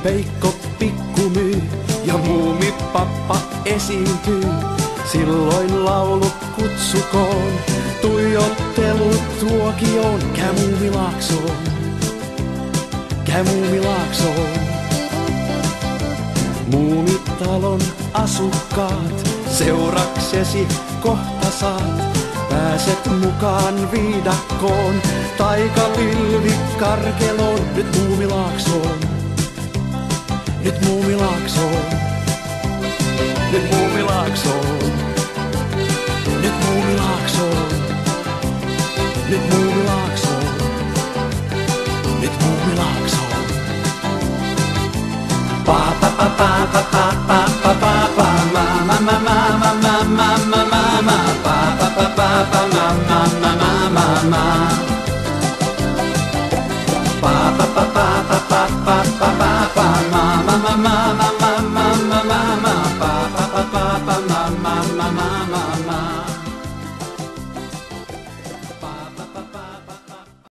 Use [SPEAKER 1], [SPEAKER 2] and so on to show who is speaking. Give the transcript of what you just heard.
[SPEAKER 1] Veikko pikkumyy ja Muumipappa esiintyy. Silloin laulu kutsukoon, tuijottelu tuokioon. Käy Muumilaaksoon, käy Muumilaaksoon. Muumitalon asukkaat, seuraksesi kohta saat. Pääset mukaan viidakkoon, taikapilvi karkeloon. Nyt Muumilaaksoon, nyt Muumilaaksoon, nyt Muumilaaksoon.